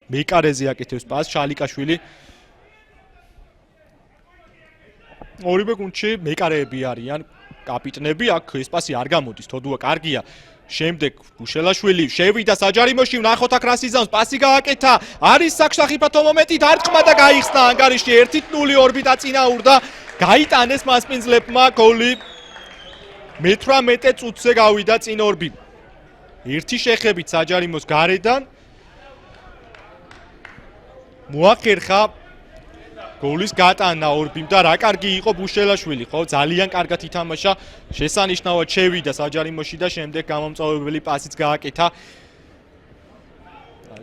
მეკარეზე აკეთებს პასს შალიკაშვილი. ორივე გუნდში მეკარეები არიან, კაპიტნები, აქ ეს პასი არ გამოდის, თოდუა კარგია. შემდეგ ბუშელაშვილი შევიდა საჯარიმოში, ვნახოთ აქ რასიზამს, პასი გააკეთა. არის საკშახიფათო მომენტი, დარტყმა და გაიხსნა ანგარიში 1-0 ორბიტა წინაურდა. გაიტანეს მასპინძლებმა გოლი. 18 წუთზე გავიდა წინ ორბი. ერთი შეხებით საჯარიმოს გარედან მოახერხა გოლის გატანა ორბიმ და რა კარგი იყო ბუშელაშვილი, ხო, ძალიან კარგად ითამაშა, შესანიშნავად შევიდა საჯარიმოში და შემდეგ გამომწვევებელი პასიც გააკეთა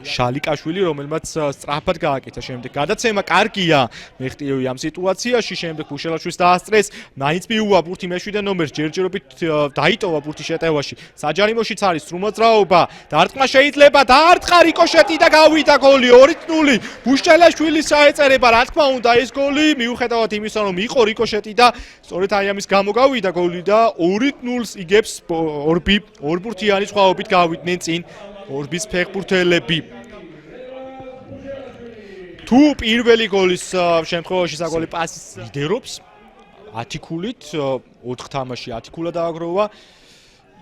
შალიკაშვილი, რომელმაც სწრაფად გააკეთა შემდეგ. გადაცემა კარგია მეხტიევი ამ სიტუაციაში, შემდეგ ბუშელაშვილს დაასწრეს, მაინც მიუვა ბურთი მე-7 ნომერს, ჯერჯერობით დაიტოვა ბურთი შეტევაში. საჯარიმოშიც არის სრულმოძრაობა, დარტყმა შეიძლება, დაარტყა რიკოშეტი და გავიდა გოლი 2-0. ბუშელაშვილის ჩაეწერება, რა თქმა უნდა, ეს გოლი, მიუხედავად იმისა, რომ იყო რიკოშეტი და სწორედ აი ამის გამო გავიდა გოლი და 2-0-ს იგებს ორბი, ორბურთიანი სხვაობით გავიდნენ წინ ორბის ფეხბურთელები. თუ პირველი გოლის შემთხვევაში საგოლე პასის ლიდერობს 10 ქულით, 4 თამაში 10 ქულა დააგროვა.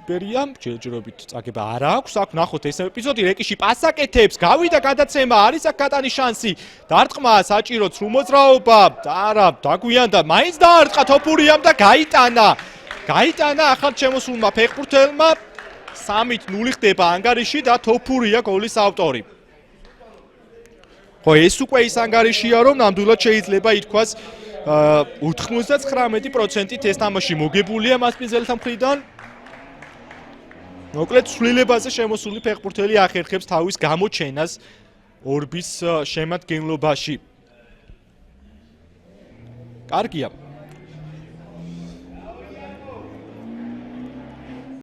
იბერიამ ჯერჯერობით წაგება არ აქვს. აქ ნახოთ ეს ეპიზოდი, რეკიში პასს აკეთებს, გავიდა გადაცემა, არის აქ გატანის შანსი. დარტყმა საჭირო სრულმოძრაობა და არა, დაგვიანდა, მაინც დაარტყა თოფურიამ და გაიტანა. გაიტანა ახალ შემოსულმა ფეხბურთელმა. 3-0 ხდება ანგარიში და თოფურია გოლის ავტორი. ხო, ეს უკვე ის ანგარიშია, რომ ნამდვილად შეიძლება ითქვას 99%-ით ეს თამაში მოგებულია მასპინძელთა მხრიდან. მოკლედ ცვლილებაზე შემოსული ფეხბურთელი ახერხებს თავის გამოჩენას ორბის შემადგენლობაში. კარგია.